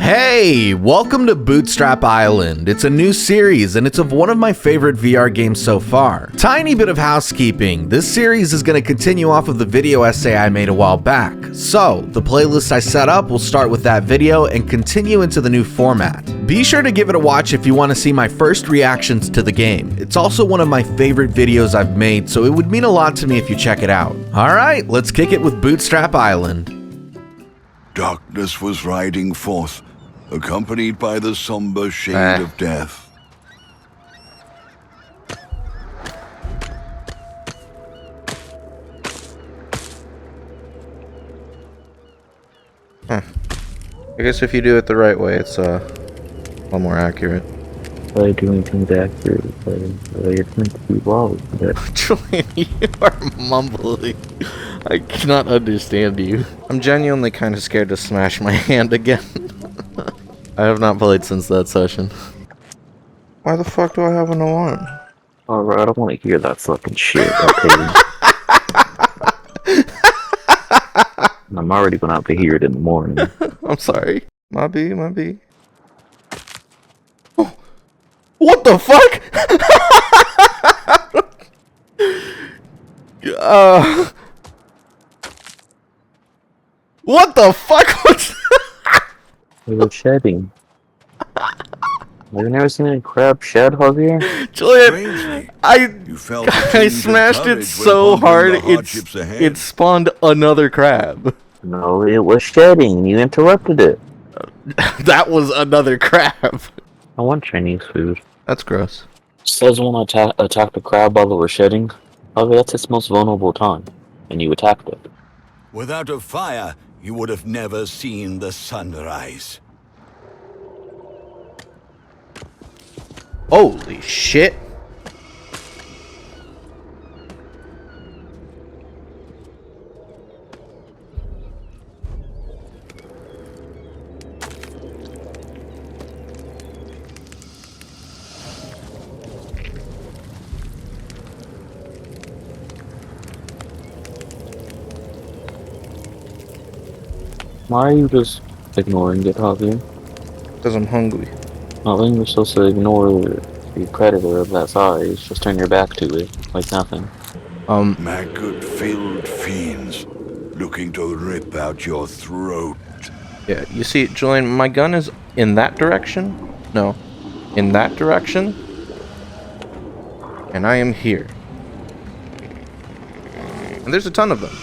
Hey, welcome to Bootstrap Island. It's a new series and it's of one of my favorite VR games so far. Tiny bit of housekeeping. This series is going to continue off of the video essay I made a while back. So, the playlist I set up will start with that video and continue into the new format. Be sure to give it a watch if you want to see my first reactions to the game. It's also one of my favorite videos I've made, so it would mean a lot to me if you check it out. Alright, let's kick it with Bootstrap Island. Darkness was riding forth, accompanied by the somber shade of death. I guess if you do it the right way, it's a lot more accurate. By doing things accurate, but it's meant to be wrong. Julian, you are mumbling. I cannot understand you. I'm genuinely kind of scared to smash my hand again. I have not played since that session. Why the fuck do I have an alarm? Alright, I don't want to hear that fucking shit, okay? I'm already gonna have to hear it in the morning. I'm sorry. My B. Oh, what the fuck? What the fuck was They were shedding. Have you never seen a crab shed, Javier? Julian, I smashed it so hard it spawned another crab. No, it was shedding. You interrupted it. That was another crab. I want Chinese food. That's gross. Says when I attacked a crab while it was shedding. Javier, that's its most vulnerable time. And you attacked it. Without a fire, you would have never seen the sunrise. Holy shit. Why are you just ignoring it, Javier? Because I'm hungry. Not when you're supposed to ignore the predator of that size, just turn your back to it, like nothing. Maggot-filled fiends looking to rip out your throat. Yeah, you see, Julian, my gun is in that direction? No. In that direction? And I am here. And there's a ton of them.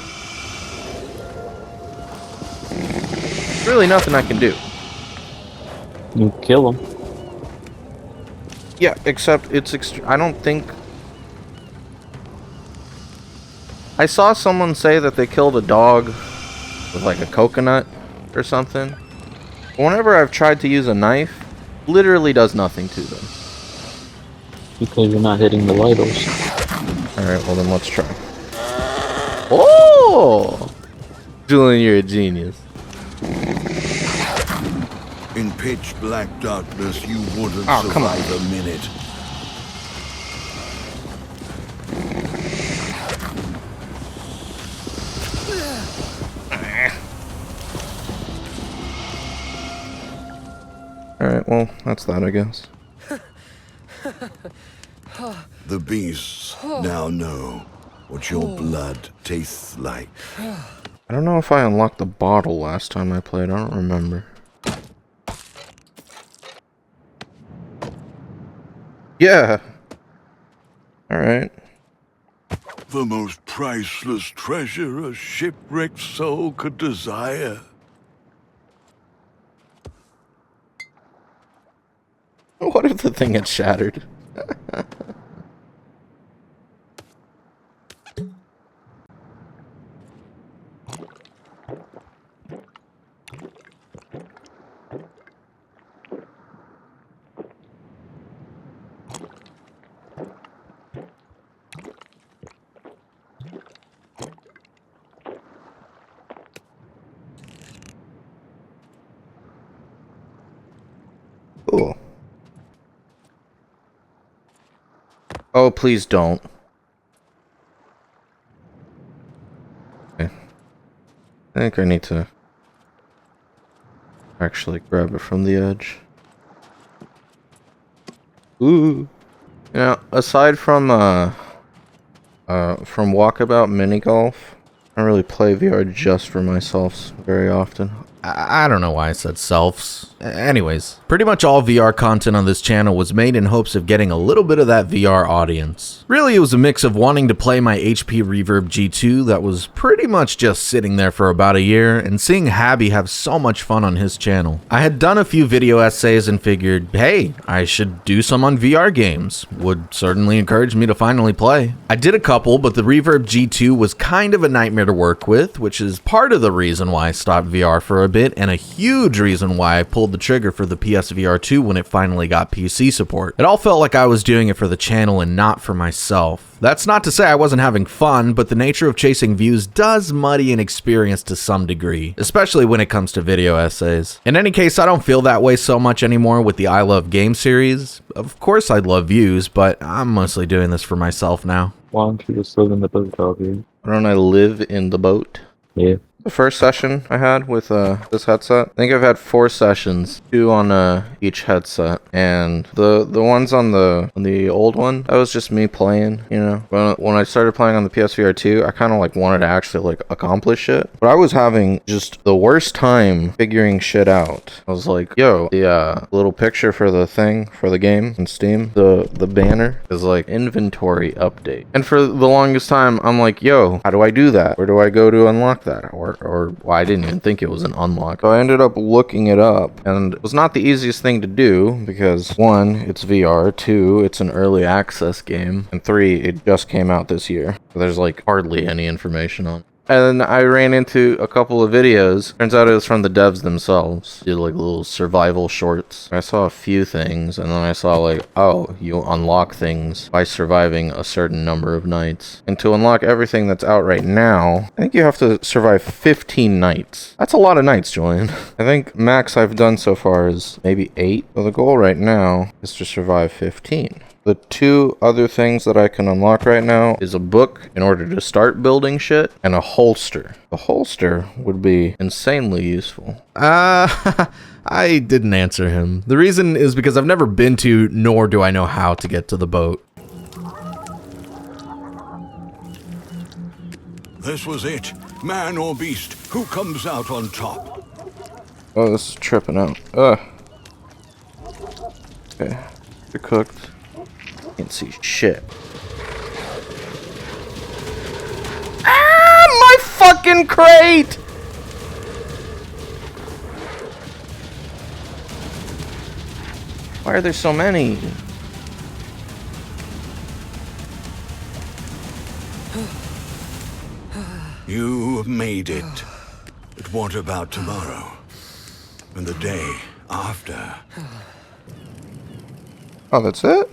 There's really nothing I can do. You kill them. Yeah, except it's I don't think... I saw someone say that they killed a dog with like a coconut or something. Whenever I've tried to use a knife, literally does nothing to them. Because you're not hitting the vitals. Alright, well then let's try. Oh! Julian, you're a genius. In pitch black darkness, you wouldn't come on. survive a minute. Alright, well, that's that, I guess. The beasts now know what your blood tastes like. I don't know if I unlocked the bottle last time I played, I don't remember. Yeah! Alright. The most priceless treasure a shipwrecked soul could desire. What if the thing had shattered? Cool. Oh, please don't. Okay. I think I need to Actually, grab it from the edge. Ooh. You know, aside from Walkabout Mini Golf, I don't really play VR just for myself very often. I don't know why I said selfs. Anyways, pretty much all VR content on this channel was made in hopes of getting a little bit of that VR audience. Really, it was a mix of wanting to play my HP Reverb G2 that was pretty much just sitting there for about a year, and seeing Habby have so much fun on his channel. I had done a few video essays and figured, hey, I should do some on VR games. Would certainly encourage me to finally play. I did a couple, but the Reverb G2 was kind of a nightmare to work with, which is part of the reason why I stopped VR for a bit, and a huge reason why I pulled the trigger for the PSVR 2 when it finally got PC support. It all felt like I was doing it for the channel and not for myself. That's not to say I wasn't having fun, but the nature of chasing views does muddy an experience to some degree, especially when it comes to video essays. In any case, I don't feel that way so much anymore with the I Love Game series. Of course I'd love views, but I'm mostly doing this for myself now. Why don't you just live in the boat, Javier? Why don't I live in the boat? Yeah. The first session I had with this headset, I think I've had 4 sessions, 2 on each headset, and the ones on the old one, that was just me playing, you know. When I started playing on the PSVR 2, I kind of like wanted to actually like accomplish shit, but I was having just the worst time figuring shit out. I was like, yo, the little picture for the thing for the game in Steam, the banner is like inventory update, and for the longest time I'm like, yo, how do I do that? Where do I go to unlock that? Or well, I didn't even think it was an unlock. So I ended up looking it up, and it was not the easiest thing to do because 1, it's VR, 2, it's an early access game, and 3, it just came out this year. So there's like hardly any information on it. And then I ran into a couple of videos. Turns out it was from the devs themselves. Did like little survival shorts. I saw a few things, and then I saw like, oh, you unlock things by surviving a certain number of nights. And to unlock everything that's out right now, I think you have to survive 15 nights. That's a lot of nights, Julian. I think max I've done so far is maybe 8. So the goal right now is to survive 15. The 2 other things that I can unlock right now is a book in order to start building shit, and a holster. The holster would be insanely useful. I didn't answer him. The reason is because I've never been to, nor do I know how to get to the boat. This was it. Man or beast, who comes out on top? Oh, this is tripping out. Ugh. Okay. They're cooked. Can't see shit. Ah, my fucking crate! Why are there so many? You have made it. But what about tomorrow? And the day after? Oh, that's it?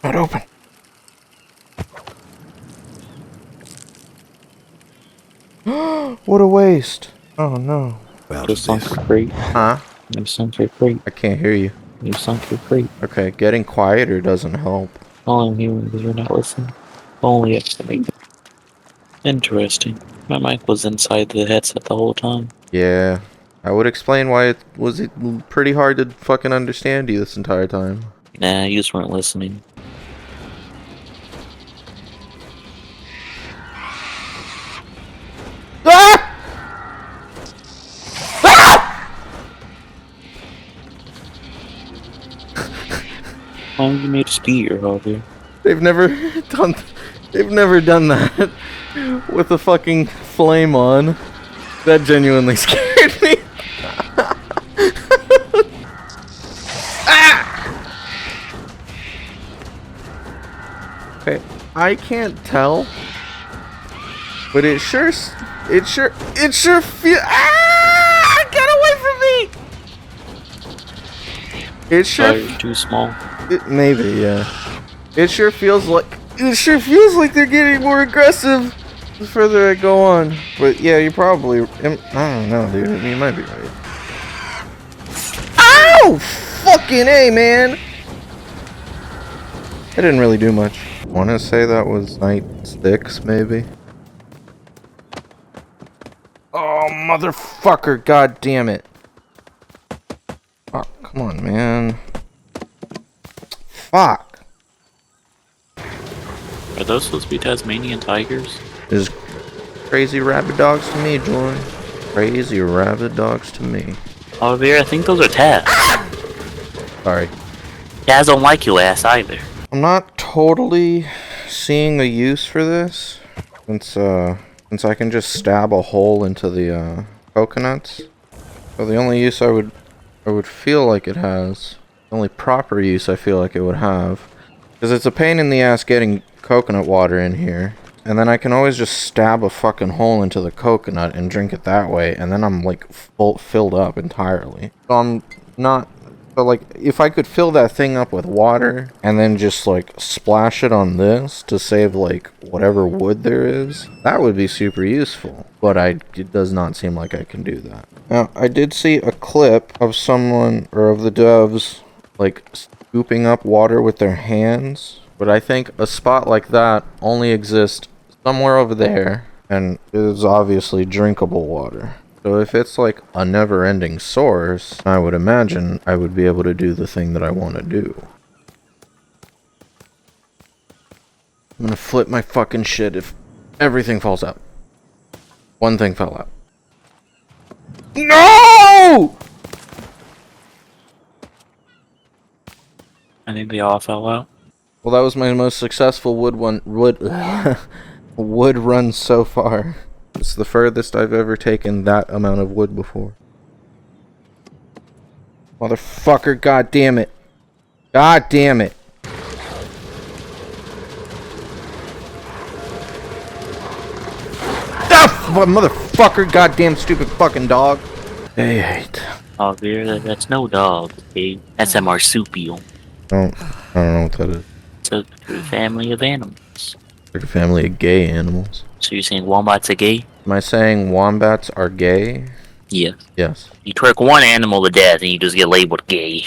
Not open. What a waste. Oh no. About You this. sunk your crate. Huh? You sunk your crate. I can't hear you. You sunk your crate. Okay, getting quieter doesn't help. All I'm hearing is you're not listening. Only yesterday. Interesting. My mic was inside the headset the whole time. Yeah. I would explain why it was pretty hard to fucking understand you this entire time. Nah, you just weren't listening. Ah! Why you made us beat your Javier? They've never done that with a fucking flame on. That genuinely scared me. Okay, I can't tell, but it sure feel. Ah! Get away from me! It sure. You're too small. Maybe, yeah. It sure feels like It sure feels like they're getting more aggressive the further I go on. But yeah, you probably... I don't know, dude. I mean, you might be right. Ow! Fucking A, man! That didn't really do much. I want to say that was night 6, maybe. Oh, motherfucker. God damn it. Oh, come on, man. Fuck. Are those supposed to be Tasmanian tigers? Is crazy rabid dogs to me, Jordan. Crazy rabid dogs to me. Olivier, I think those are Taz. Sorry. Taz don't like your ass either. I'm not totally seeing a use for this. Since I can just stab a hole into the coconuts. So the only use I would feel like it has, the only proper use I feel like it would have, because it's a pain in the ass getting coconut water in here, and then I can always just stab a fucking hole into the coconut and drink it that way, and then I'm like filled up entirely. So I'm not. But like, if I could fill that thing up with water and then just like splash it on this to save like whatever wood there is, that would be super useful. But it does not seem like I can do that. Now, I did see a clip of someone, or of the devs, like scooping up water with their hands. But I think a spot like that only exists somewhere over there, and it is obviously drinkable water. So if it's like a never-ending source, I would imagine I would be able to do the thing that I want to do. I'm gonna flip my fucking shit if everything falls out. One thing fell out. No! I think they all fell out. Well, that was my most successful wood run so far. It's the furthest I've ever taken that amount of wood before. Motherfucker, god damn it. God damn it. Ah, motherfucker, goddamn stupid fucking dog. Day 8. Olivier, that's no dog, okay? That's a marsupial. I don't know what that is. It's a family of animals. Like a family of gay animals. So you're saying wombats are gay? Am I saying wombats are gay? Yes. Yes. You twerk one animal to death and you just get labeled gay.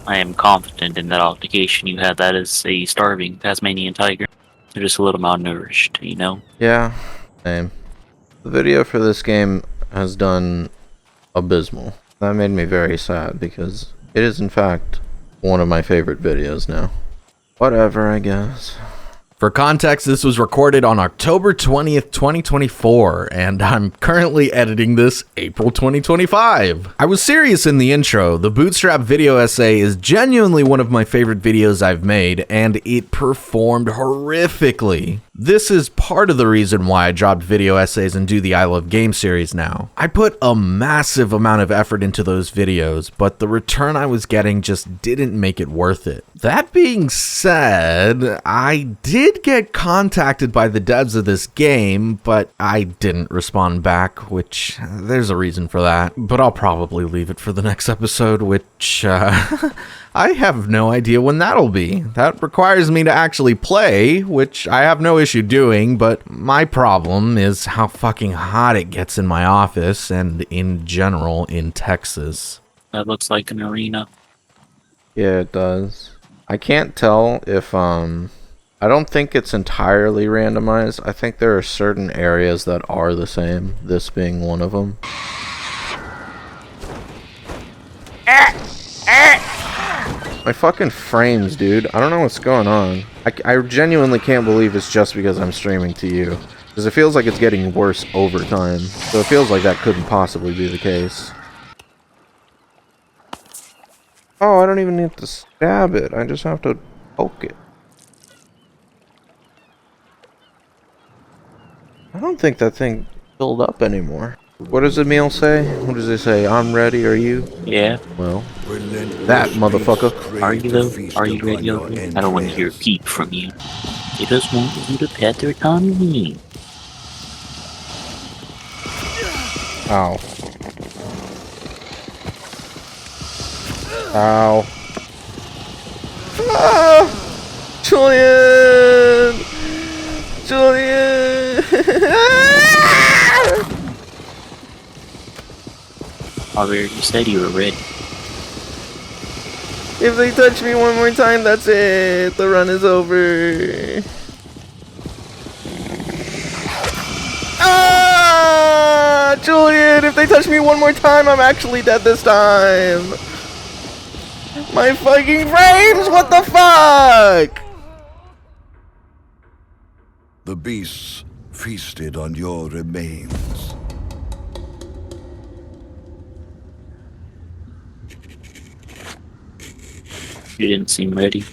I am confident in that altercation you have that as a starving Tasmanian tiger. They're just a little malnourished, you know? Yeah, same. The video for this game has done abysmal. That made me very sad because it is in fact one of my favorite videos now. Whatever, I guess. For context, this was recorded on October 20th, 2024, and I'm currently editing this April 2025. I was serious in the intro. The Bootstrap video essay is genuinely one of my favorite videos I've made, and it performed horrifically. This is part of the reason why I dropped video essays and do the I Love Games series now. I put a massive amount of effort into those videos, but the return I was getting just didn't make it worth it. That being said, I did get contacted by the devs of this game, but I didn't respond back, which there's a reason for that. But I'll probably leave it for the next episode, which I have no idea when that'll be. That requires me to actually play, which I have no issue doing, but my problem is how fucking hot it gets in my office and in general in Texas. That looks like an arena. Yeah, it does. I can't tell if, I don't think it's entirely randomized. I think there are certain areas that are the same, this being one of them. My fucking frames, dude. I don't know what's going on. I genuinely can't believe it's just because I'm streaming to you. Because it feels like it's getting worse over time. So it feels like that couldn't possibly be the case. Oh, I don't even need to stab it. I just have to poke it. I don't think that thing filled up anymore. What does Emil say? What does it say? I'm ready, are you? Yeah. Well, that motherfucker. Are you though? Are you ready, Olivier? I don't want to hear a peep from you. They just want you to pet their tummy. Ow. Ow. Ah! Julian! Javier, you said you were ready. If they touch me one more time, that's it. The run is over. Ah, Julian, if they touch me one more time, I'm actually dead this time. My fucking frames, what the fuck? The beasts feasted on your remains. You didn't seem ready.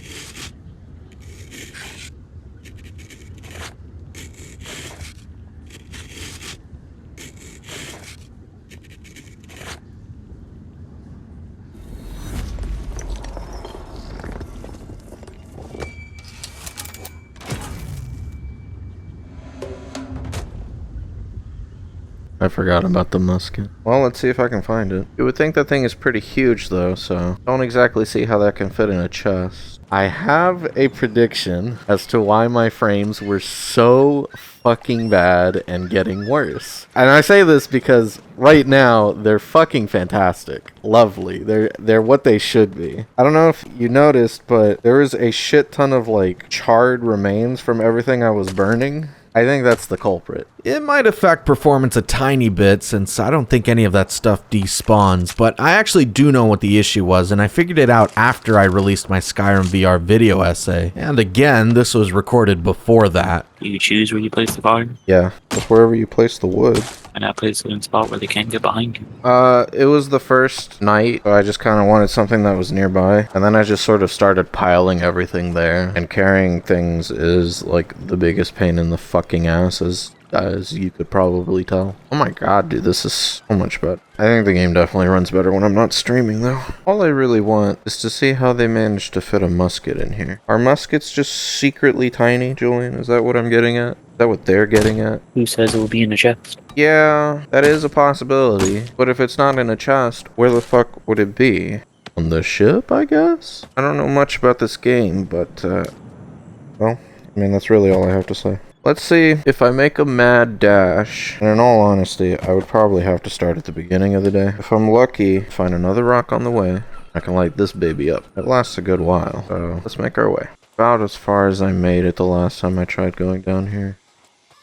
I forgot about the musket. Well, let's see if I can find it. You would think that thing is pretty huge though, so don't exactly see how that can fit in a chest. I have a prediction as to why my frames were so fucking bad and getting worse. And I say this because right now they're fucking fantastic. Lovely. They're what they should be. I don't know if you noticed, but there is a shit ton of like charred remains from everything I was burning. I think that's the culprit. It might affect performance a tiny bit since I don't think any of that stuff despawns, but I actually do know what the issue was, and I figured it out after I released my Skyrim VR video essay. And again, this was recorded before that. Do you choose where you place the fire? Yeah, just wherever you place the wood. And I place it in a spot where they can't get behind you. It was the first night, so I just kind of wanted something that was nearby, and then I just sort of started piling everything there, and carrying things is, like, the biggest pain in the fucking ass, as you could probably tell. Oh my god, dude, this is so much better. I think the game definitely runs better when I'm not streaming, though. All I really want is to see how they managed to fit a musket in here. Are muskets just secretly tiny, Julian? Is that what I'm getting at? Is that what they're getting at? Who says it will be in the chest? Yeah, that is a possibility. But if it's not in a chest, where the fuck would it be? On the ship, I guess? I don't know much about this game, but, well, I mean, that's really all I have to say. Let's see if I make a mad dash, and in all honesty, I would probably have to start at the beginning of the day. If I'm lucky, find another rock on the way, I can light this baby up. It lasts a good while, so let's make our way. About as far as I made it the last time I tried going down here.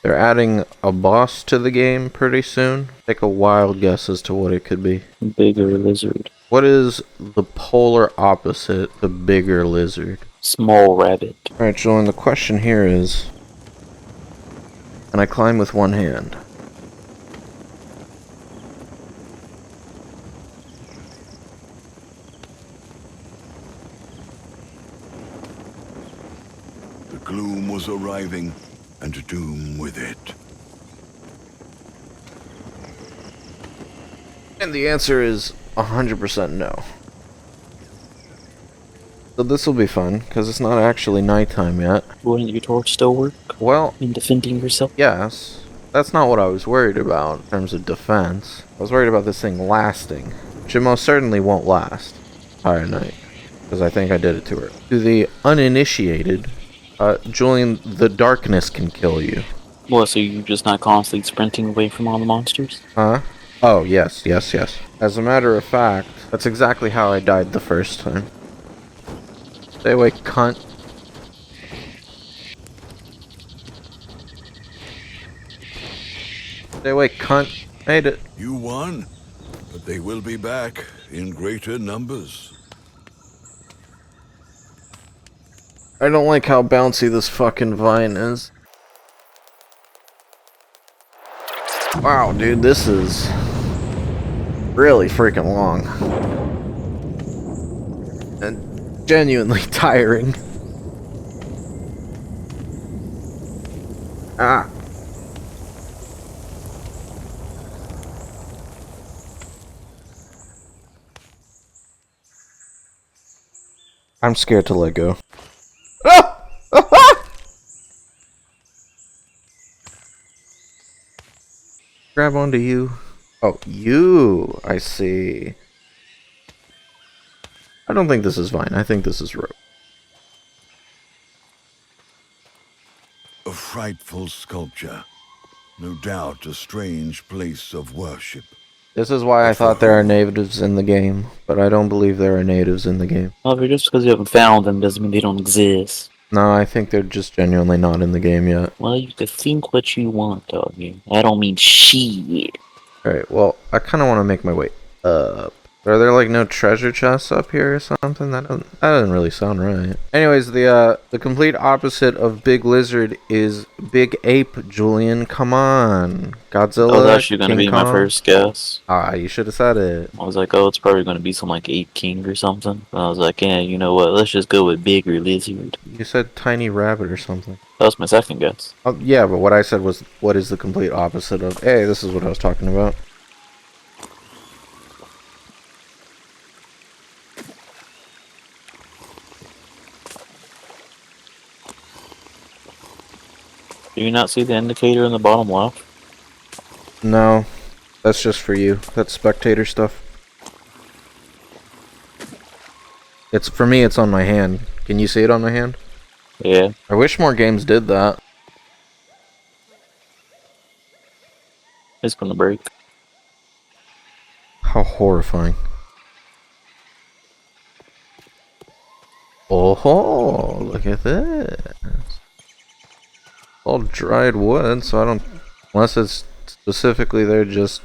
They're adding a boss to the game pretty soon. Take a wild guess as to what it could be. Bigger lizard. What is the polar opposite to bigger lizard? Small rabbit. Alright, Julian, the question here is, can I climb with one hand? The gloom was arriving, and doom with it. And the answer is 100% no. So this will be fun, because it's not actually nighttime yet. Wouldn't your torch still work Well, in defending yourself? yes. That's not what I was worried about in terms of defense. I was worried about this thing lasting, which it most certainly won't last entire night, because I think I did it to her. To the uninitiated, Julian, the darkness can kill you. Well, so you're just not constantly sprinting away from all the monsters? Huh? Oh, yes. As a matter of fact, that's exactly how I died the first time. Stay away, cunt. Stay away, cunt. Made it. You won, but they will be back in greater numbers. I don't like how bouncy this fucking vine is. Wow, dude, this is really freaking long. And genuinely tiring. Ah. I'm scared to let go. Ah! Grab onto you. Oh, you. I see. I don't think this is vine. I think this is rope. A frightful sculpture, No doubt a strange place of worship. This is why I thought there are natives in the game, but I don't believe there are natives in the game. However, just because you haven't found them doesn't mean they don't exist. No, I think they're just genuinely not in the game yet. Well, you can think what you want, doggy. I don't mean shit. Alright, well, I kind of want to make my way up. Are there like no treasure chests up here or something? That doesn't really sound right. Anyways, the complete opposite of Big Lizard is Big Ape, Julian. Come on. Godzilla. That was actually going to King be my Kong? first guess. Ah, you should have said it. I was like, oh, it's probably going to be some like Ape King or something. And I was like, yeah, you know what? Let's just go with Bigger Lizard. You said Tiny Rabbit or something. That was my second guess. Oh, yeah, but what I said was, what is the complete opposite of? Hey, this is what I was talking about. Do you not see the indicator in the bottom left? No, that's just for you. That's spectator stuff. It's for me. It's on my hand. Can you see it on my hand? Yeah. I wish more games did that. It's going to break. How horrifying. Oh, look at this. All dried wood, so I don't... Unless it's specifically there just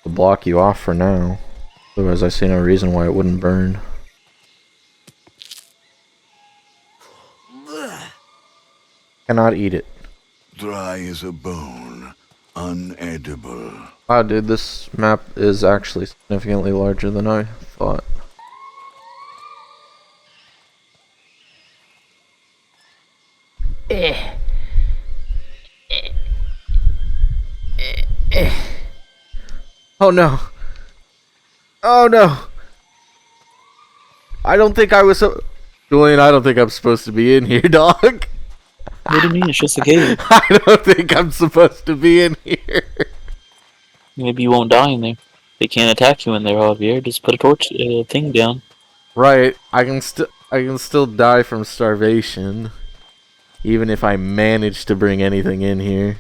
to block you off for now. Otherwise, I see no reason why it wouldn't burn. Cannot eat it. Dry as a bone, unedible. Wow, dude, this map is actually significantly larger than I thought. Oh no. Oh no. I don't think I was so... Julian, I don't think I'm supposed to be in here, dog. What do you mean? It's just a cave. I don't think I'm supposed to be in here. Maybe you won't die in there. They can't attack you in there, Javier. Just put a torch thing down. Right. I can still die from starvation. Even if I manage to bring anything in here.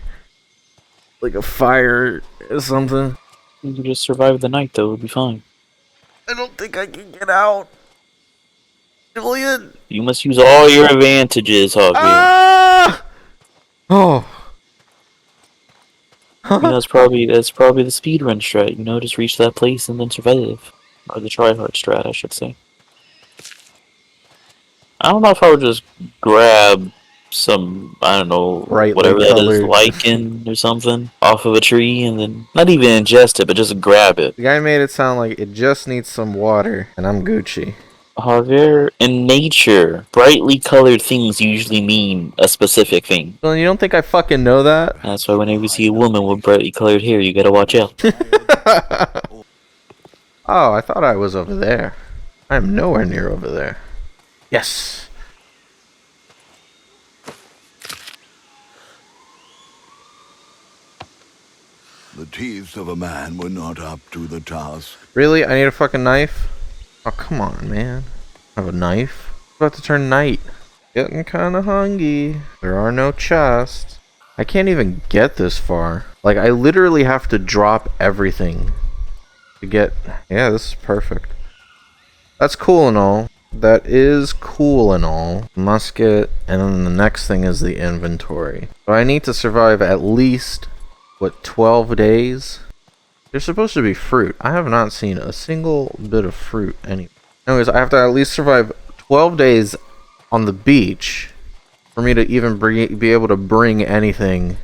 Like a fire or something. You can just survive the night, though. It'll be fine. I don't think I can get out. Julian! You must use all your advantages, Javier. Ah! Oh. You know, that's probably the speedrun strat. You know, just reach that place and then survive. Or the tryhard strat, I should say. I don't know if I would just grab some, I don't know, Brightly whatever that is, colored. lichen or something, off of a tree, and then not even ingest it, but just grab it. The guy made it sound like it just needs some water, and I'm Gucci. Javier, in nature, brightly colored things usually mean a specific thing. Well, you don't think I fucking know that? That's why whenever you see a woman with brightly colored hair, you gotta watch out. Oh, I thought I was over there. I'm nowhere near over there. Yes. The teeth of a man were not up to the task. Really? I need a fucking knife? Oh, come on, man. I have a knife. It's about to turn night. Getting kinda hungry. There are no chests. I can't even get this far. Like, I literally have to drop everything to get... Yeah, this is perfect. That's cool and all. That is cool and all. Musket, and then the next thing is the inventory. So I need to survive at least, what, 12 days? There's supposed to be fruit. I have not seen a single bit of fruit anywhere. Anyways, I have to at least survive 12 days on the beach for me to even be able to bring anything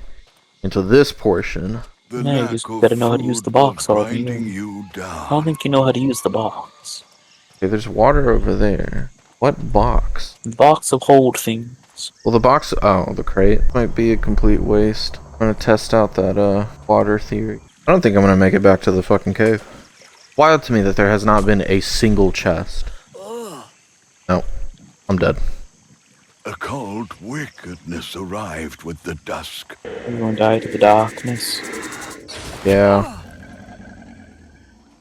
into this portion. The Yeah, you lack just of gotta know how to use the food box, was Javier. grinding you I don't down. think you know how to use the box. Okay, there's water over there. What box? Box of hold things. Well, the box... Oh, the crate might be a complete waste. I'm gonna test out that, water theory. I don't think I'm gonna make it back to the fucking cave. Wild to me that there has not been a single chest. No, I'm dead. Occult wickedness arrived with the dusk. You're gonna die to the darkness. Yeah.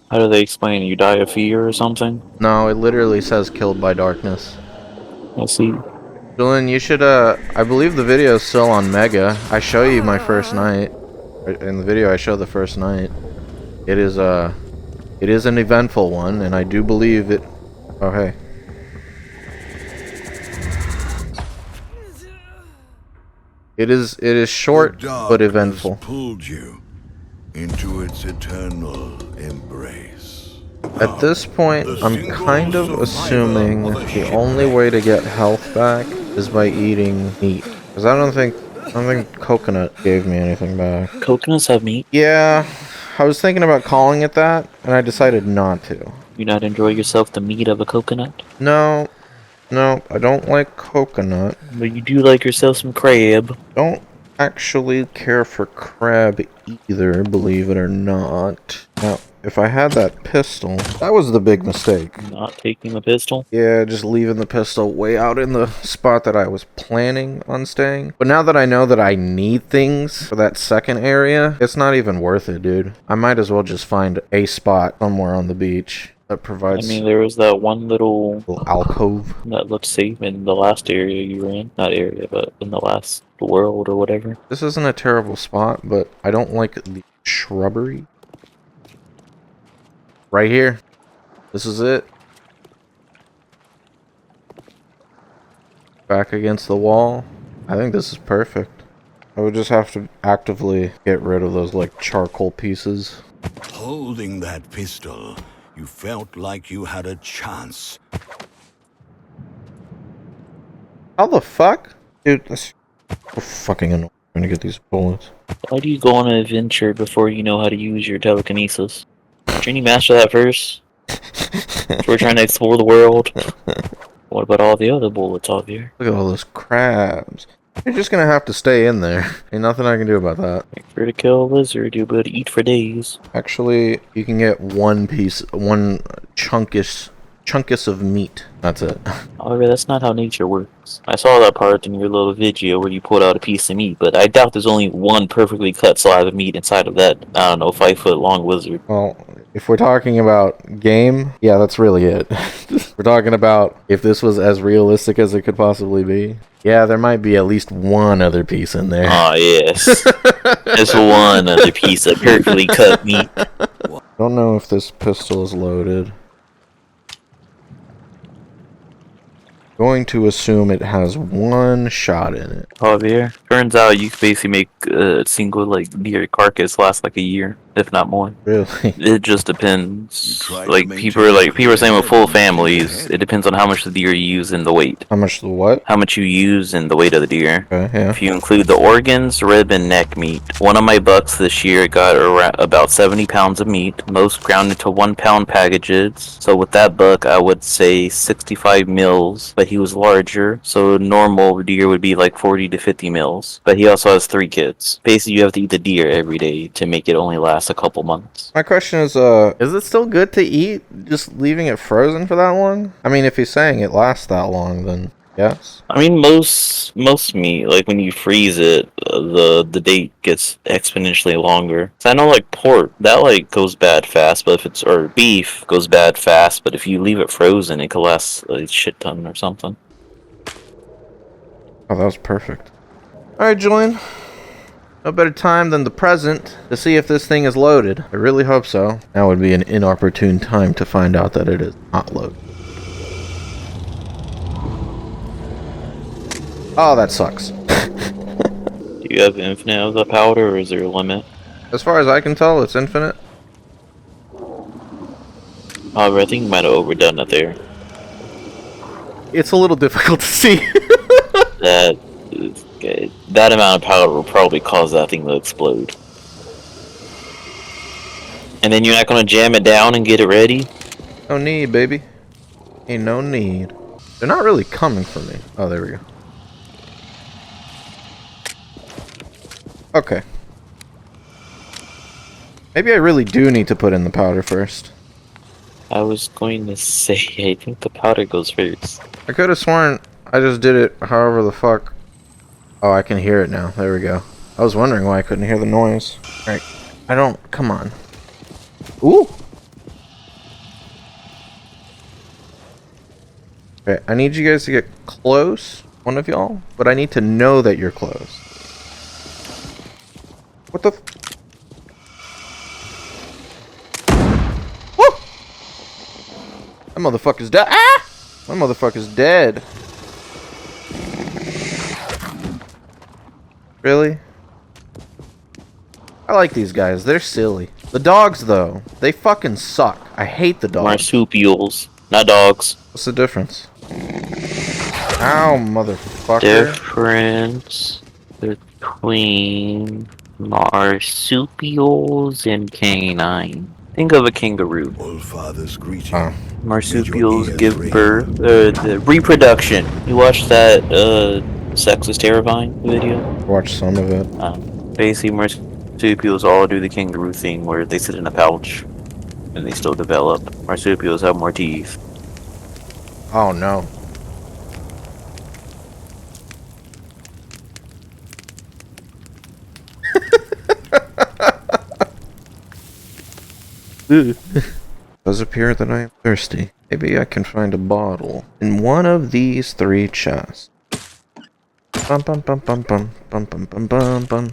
How do they explain it? You die of fear or something? No, it literally says killed by darkness. I see. Julian, you should, I believe the video is still on Mega. I show you my first night. In the video I showed the first night. It is an eventful one, and I do believe it. Oh hey. It is short The but darkness eventful. pulled you into its eternal embrace. At this point, I'm kind of assuming the only way to get health back is by eating meat. Because I don't think coconut gave me anything back. Coconuts have meat. Yeah, I was thinking about calling it that, and I decided not to. You not enjoy yourself the meat of a coconut? No, I don't like coconut. But you do like yourself some crab. Don't actually care for crab either, believe it or not. Now, if I had that pistol, that was the big mistake. Not taking the pistol. Yeah, just leaving the pistol way out in the spot that I was planning on staying. But now that I know that I need things for that second area, it's not even worth it, dude. I might as well just find a spot somewhere on the beach that provides I mean, there was that one little alcove. that looked safe in the last area you were in. Not area, but in the last world or whatever. This isn't a terrible spot, but I don't like the shrubbery. Right here. This is it. Back against the wall. I think this is perfect. I would just have to actively get rid of those, like, charcoal pieces. Holding that pistol, you felt like you had a chance. How the fuck? Dude, that's so fucking annoying. I'm gonna get these bullets. Why do you go on an adventure before you know how to use your telekinesis? Shouldn't you master that first? We're trying to explore the world. What about all the other bullets out here? Look at all those crabs. You're just gonna have to stay in there. Ain't nothing I can do about that. Make sure to kill a lizard, you'll be able to eat for days. Actually, you can get one chunkus of meat. That's it. However, that's not how nature works. I saw that part in your little video where you pulled out a piece of meat, but I doubt there's only one perfectly cut slab of meat inside of that, I don't know, 5-foot long lizard. Well, if we're talking about game, yeah, that's really it. We're talking about if this was as realistic as it could possibly be. Yeah, there might be at least one other piece in there. Ah, yes. There's one other piece of perfectly cut meat. I don't know if this pistol is loaded. Going to assume it has one shot in it. Javier, turns out you can basically make a single deer carcass last like a year, if not more. Really? It just depends. You try to Like maintain people are saying with full your families, head. it depends on how much the deer you use and the weight. How much the what? How much you use and the weight of the deer. Okay, yeah. If you include the organs, rib, and neck meat. One of my bucks this year got about 70 pounds of meat, most ground into 1 pound packages. So with that buck, I would say 65 mils, but he was larger, so a normal deer would be like 40 to 50 mils. But he also has 3 kids. Basically, you have to eat the deer every day to make it only last a couple months. My question is it still good to eat, just leaving it frozen for that long? I mean, if he's saying it lasts that long, then yes. I mean, most meat, like when you freeze it, the date gets exponentially longer. So I know, like pork, that goes bad fast, but or beef goes bad fast, but if you leave it frozen, it could last a shit ton or something. Oh, that was perfect. Alright, Julian. No better time than the present to see if this thing is loaded. I really hope so. Now would be an inopportune time to find out that it is not loaded. Oh, that sucks. Do you have infinite of the powder, or is there a limit? As far as I can tell, it's infinite. However, I think you might have overdone it there. It's a little difficult to see. That amount of powder will probably cause that thing to explode. And then you're not gonna jam it down and get it ready? No need, baby. Ain't no need. They're not really coming for me. Oh, there we go. Okay. Maybe I really do need to put in the powder first. I was going to say, I think the powder goes first. I could have sworn I just did it however the fuck. Oh, I can hear it now. There we go. I was wondering why I couldn't hear the noise. Alright. Come on. Ooh! Okay, I need you guys to get close. One of y'all. But I need to know that you're close. What the That motherfucker's dead. Ah! My motherfucker's dead. Really? I like these guys. They're silly. The dogs, though, they fucking suck. I hate the dogs. Marsupials, not dogs. What's the difference? Ow, motherfucker. Difference between marsupials and canine. Think of a kangaroo. All fathers greet you. Oh. Marsupials give birth, the reproduction. You watched that, Sex is Terrifying video? Watch some of it. Basically, marsupials all do the kangaroo thing where they sit in a pouch and they still develop. Marsupials have more teeth. Oh, no. Does appear that I am thirsty. Maybe I can find a bottle in one of these 3 chests. Bum bum bum bum bum bum bum bum bum bum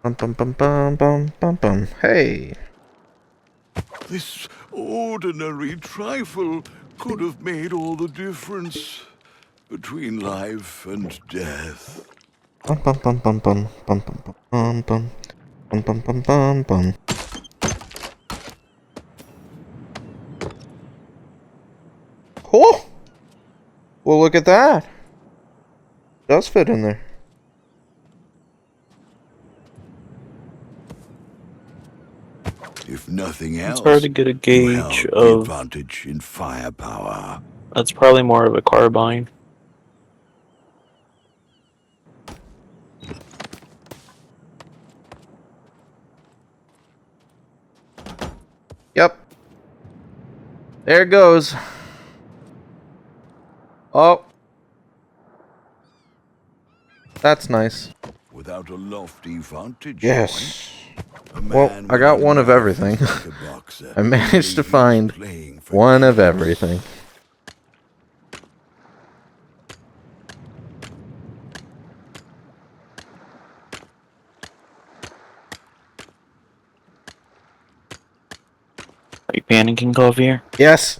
bum bum bum bum bum bum bum. Hey. This ordinary trifle could have made all the difference between life and death. Bum bum bum bum bum bum bum bum bum bum bum bum bum bum. Oh! Well, look at that. Does fit in there. If nothing else, It's hard to get a you gauge held the of. advantage in firepower. That's probably more of a carbine. Yep. There it goes. Oh. That's nice. Without a lofty vantage Yes. point, a Well, man I got with a one of knife everything. is like a boxer I managed to who's find playing for one of keeps. everything. Are you panicking, Javier? Yes.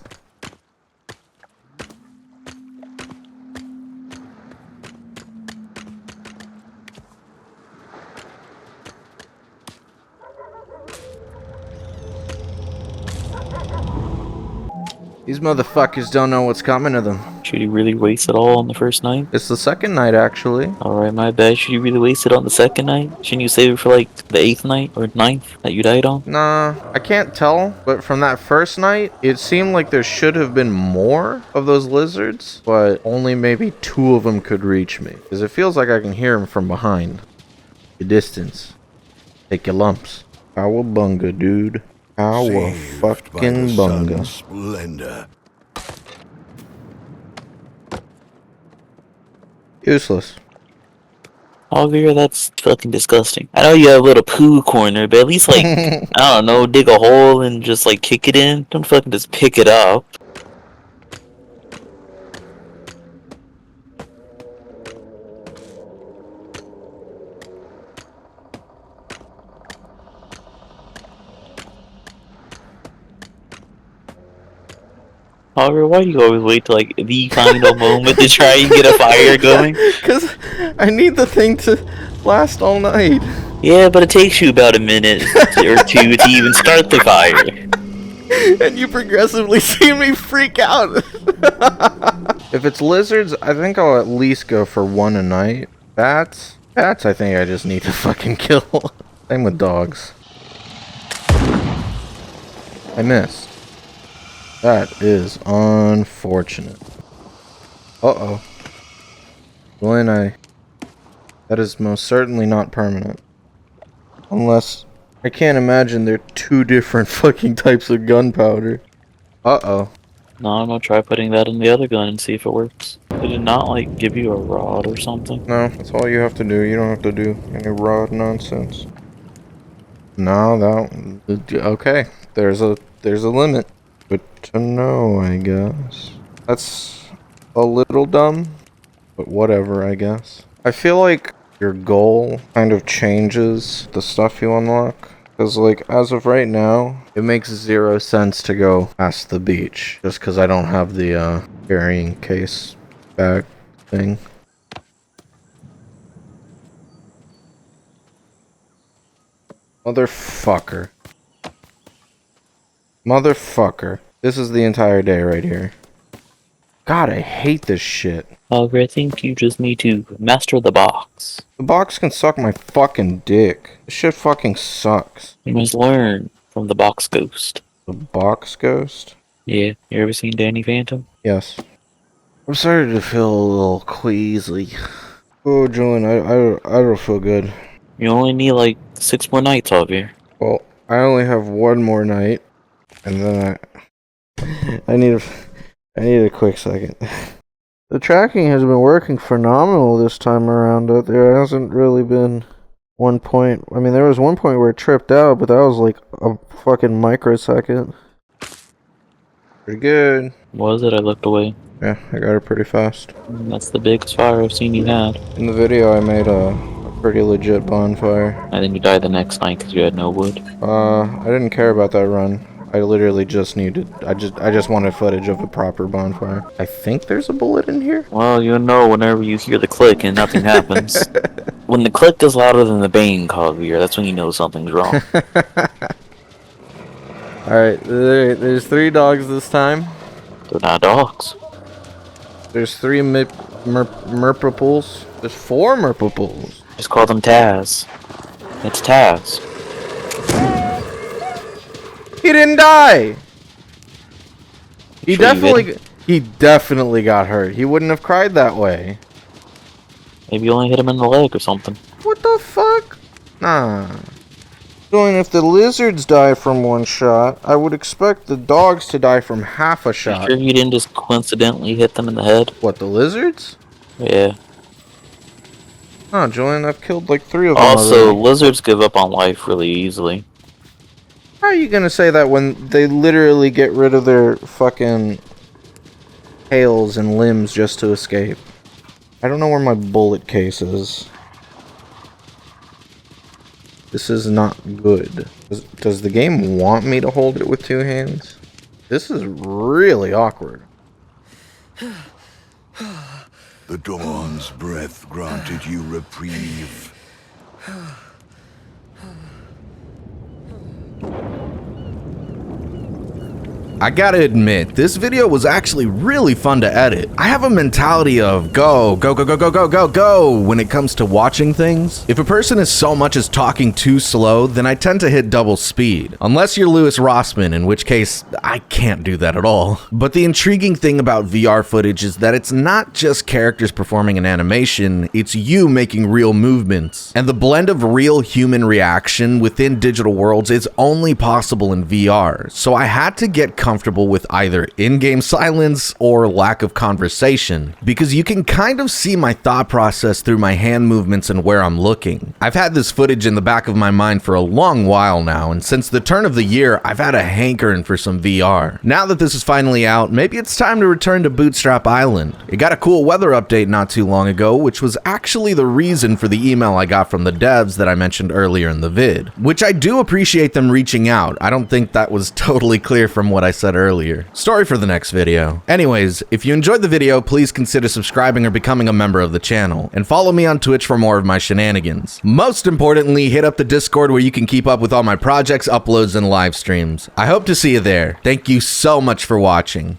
These motherfuckers don't know what's coming to them. Should you really waste it all on the first night? It's the second night, actually. Alright, my bad. Should you really waste it on the second night? Shouldn't you save it for like the 8th night or 9th that you died on? Nah, I can't tell, but from that first night, it seemed like there should have been more of those lizards, but only maybe 2 of them could reach me. Because it feels like I can hear them from behind. The distance. Take your lumps. Cowabunga, dude. Saved by the Fucking bunga. sun's splendor. Useless. Javier, that's fucking disgusting. I know you have a little poo corner, but at least like, I don't know, dig a hole and just like kick it in. Don't fucking just pick it up. Javier, why do you always wait till like the final moment to try and get a fire going? Because I need the thing to last all night. Yeah, but it takes you about a minute or 2 to even start the fire. And you progressively see me freak out. If it's lizards, I think I'll at least go for 1 a night. Bats, I think I just need to fucking kill. Same with dogs. I missed. That is unfortunate. Uh-oh. That is most certainly not permanent. Unless... I can't imagine they're 2 different fucking types of gunpowder. Uh-oh. No, I'm gonna try putting that in the other gun and see if it works. Did it not, like, give you a rod or something? No, that's all you have to do. You don't have to do any rod nonsense. No, that... Okay. There's a limit. Good to know, I guess. That's a little dumb, but whatever, I feel like your goal kind of changes the stuff you unlock. Because, like, as of right now, it makes 0 sense to go past the beach. Just because I don't have the carrying case bag thing. Motherfucker. Motherfucker. This is the entire day right here. God, I hate this shit. However, I think you just need to master the box. The box can suck my fucking dick. This shit fucking sucks. You must learn from the box ghost. The box ghost? Yeah, you ever seen Danny Phantom? Yes. I'm starting to feel a little queasy. Oh, Julian, I don't feel good. You only need like 6 more nights over here. Well, I only have 1 more night, and then I need a quick second. The tracking has been working phenomenal this time around. There hasn't really been one point. I mean, there was one point where it tripped out, but that was like a fucking microsecond. Pretty good. Was it? I looked away. Yeah, I got it pretty fast. That's the biggest fire I've seen you had. In the video, I made a pretty legit bonfire. And then you died the next night because you had no wood. I didn't care about that run. I literally just needed. I just wanted footage of a proper bonfire. I think there's a bullet in here. Well, you'll know whenever you hear the click and nothing happens. When the click is louder than the bang, Javier, that's when you know something's wrong. Alright, there's 3 dogs this time. They're not dogs. There's 3 merpapools. There's 4 merpapools. Just call them Taz. It's Taz. He didn't die! He Sure you definitely got hurt. He wouldn't have cried that way. Maybe you only hit him in the leg or something. What the fuck? Nah. Going, if the lizards die from 1 shot, I would expect the dogs to die from half a shot. Sure you didn't just coincidentally hit them in the head? What, the lizards? Yeah. Oh, Julian, I've killed like 3 of them Also, already. lizards give up on life really easily. How are you gonna say that when they literally get rid of their fucking tails and limbs just to escape? I don't know where my bullet case is. This is not good. Does the game want me to hold it with 2 hands? This is really awkward. The dawn's breath granted you reprieve. I gotta admit, this video was actually really fun to edit. I have a mentality of go, go, go, go, go, go, go, go when it comes to watching things. If a person is so much as talking too slow, then I tend to hit double speed. Unless you're Louis Rossman, in which case, I can't do that at all. But the intriguing thing about VR footage is that it's not just characters performing an animation, it's you making real movements. And the blend of real human reaction within digital worlds is only possible in VR. So I had to get comfortable with either in-game silence or lack of conversation, because you can kind of see my thought process through my hand movements and where I'm looking. I've had this footage in the back of my mind for a long while now, and since the turn of the year, I've had a hankering for some VR. Now that this is finally out, maybe it's time to return to Bootstrap Island. It got a cool weather update not too long ago, which was actually the reason for the email I got from the devs that I mentioned earlier in the vid, which I do appreciate them reaching out. I don't think that was totally clear from what I said earlier. Story for the next video. Anyways, if you enjoyed the video, please consider subscribing or becoming a member of the channel, and follow me on Twitch for more of my shenanigans. Most importantly, hit up the Discord where you can keep up with all my projects, uploads, and live streams. I hope to see you there. Thank you so much for watching.